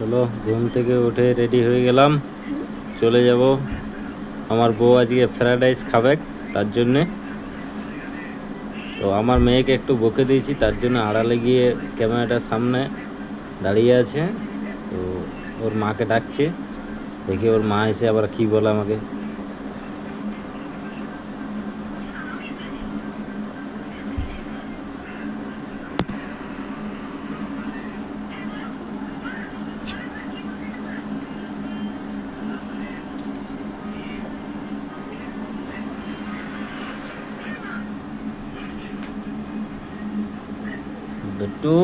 চলো ঘুম থেকে উঠে রেডি হয়ে গেলাম, চলে যাব। আমার বউ আজকে ফ্রাইড রাইস খাবে, তার জন্যে তো আমার মেয়েকে একটু বকে দিয়েছি, তার জন্য আড়ালে গিয়ে ক্যামেরাটার সামনে দাঁড়িয়ে আছে। তো ওর মাকে ডাকছে, দেখি ওর মা এসে আবার কি বলে আমাকে। বেটু,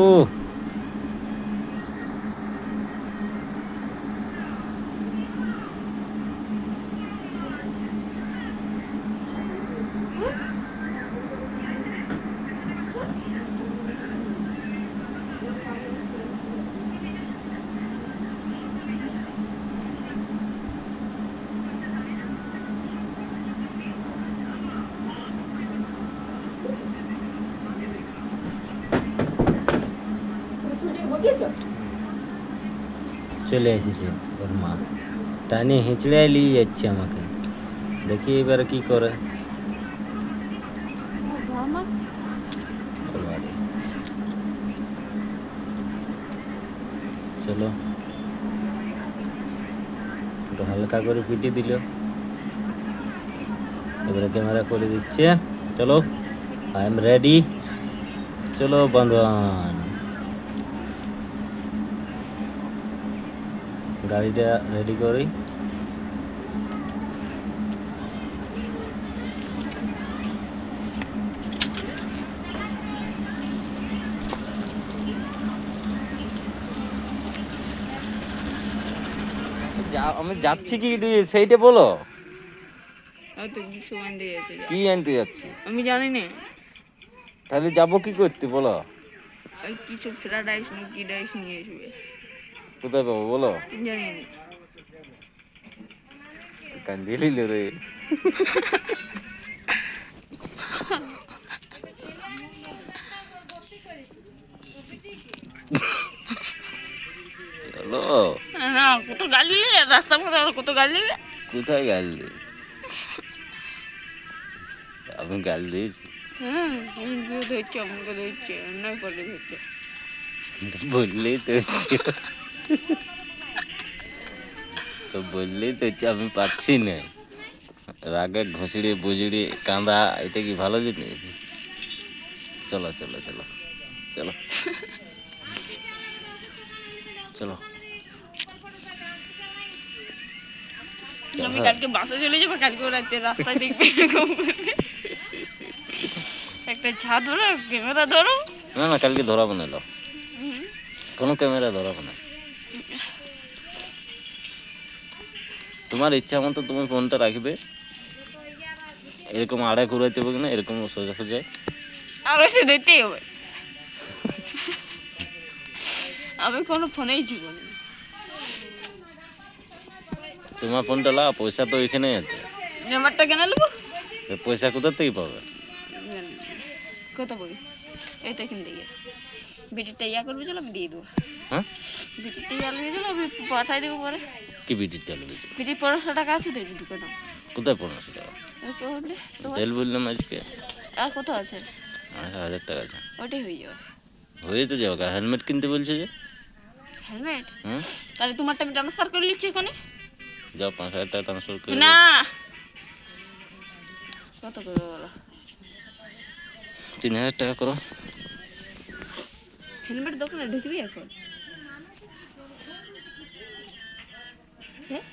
চলে এসেছে ওর মা, টানে হেঁচড়ে নিয়ে যাচ্ছে আমাকে। দেখি এবার কি করে। চলো একটু হালকা করে পিটিয়ে দিল, এবারে ক্যামেরা করে দিচ্ছে। চলো, আই এম রেডি। চলো বন্ধুগণ, গাড়িটা রেডি করি। আমি যাচ্ছি কি সেইটা বলো। কি আনতে যাচ্ছি আমি জানি না। তাহলে যাবো কি করতে বলো। কিছু ফ্রাইড রাইস কি রাইস নিয়ে আসবে। কোথায় পাবো বলো। জানি না। কান্দিলিল রে। চলো না, কত গালি রাস্তার মধ্যে, কত গালি। কোথায় গালি? আমি গাল দিয়েছি? ধরছে আমাকে, ধরছে অন্যায় করে ধরছে। বললেই তো হচ্ছে, তো বললেই তো হচ্ছে। আমি পারছি না, রাগে ঘষড়ি বুঝড়ি কাঁদা, এটা কি ভালো জিনিস? চলো চলো চলো চলো চলো। আমি কালকে বাসে চলে যাবো, কালকে রাতে রাস্তায় দেখবে একটা ছাদ ধরো, ক্যামেরা ধরো। না না, কালকে ধরাবো না, লো কোনো ক্যামেরা ধরাবো না। তোমার ইচ্ছা মতো তুমি ফোনটা রাখবে, এরকম আড়াই ঘুরাইতে হবে না, এরকম সোজা সোজায়। আর ওইসে দিতেই হবে। আমি কোনো ফোনেই জীবন। তোমার ফোনটা লাও, পয়সা তো এখানেই আছে। নাম্বারটা কেন নেবো? পয়সা কোথা থেকে পাবে? কত বই এইটা কিন দিয়ে বিটিটা ইয়া করবে, চলো আমি দিয়ে দেবো। হ্যাঁ, বিটিটা ইয়া লিখে চলো, আমি পাঠাই দেবো পরে। কি বিটির তেল? বিটি 1500 টাকা আছে, তো ঢুকে দাও। কোথায় 1500 টাকা? তেল বললাম আজকে। আর কত আছে? 1000 টাকা আছে। ওটাই হয়ে যাবে। হয়ে তো যাবে। হেলমেট কিনতে বলছে যে। হেলমেট? হুম, তাহলে তোমারটা আমি ট্রান্সফার করে নিচ্ছি এখানে। যাও 5000 টাকা ট্রান্সফার করে। না, কত করে বলো? 3000 টাকা করো। হেলমেট দোকানে ঢুকবি এখন? হ্যাঁ,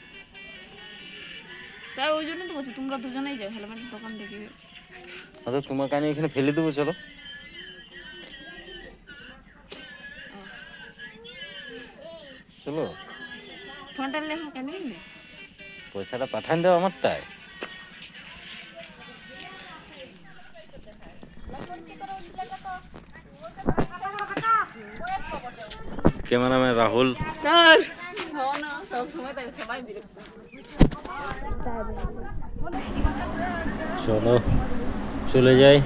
তাই ওই জন্য তো বলছি তোমরা দুজনেই যাও, হেলমেটের দোকান দেখবে। আচ্ছা, তোমাকে আমি এখানে ফেলে দেবো, চলো। চলো, ফোনটা নিলে এখন কেন নিলে? পয়সাটা পাঠান দাও আমারটায়। ক্যামেরাম্যান রাহুল। চলো চলে যাই।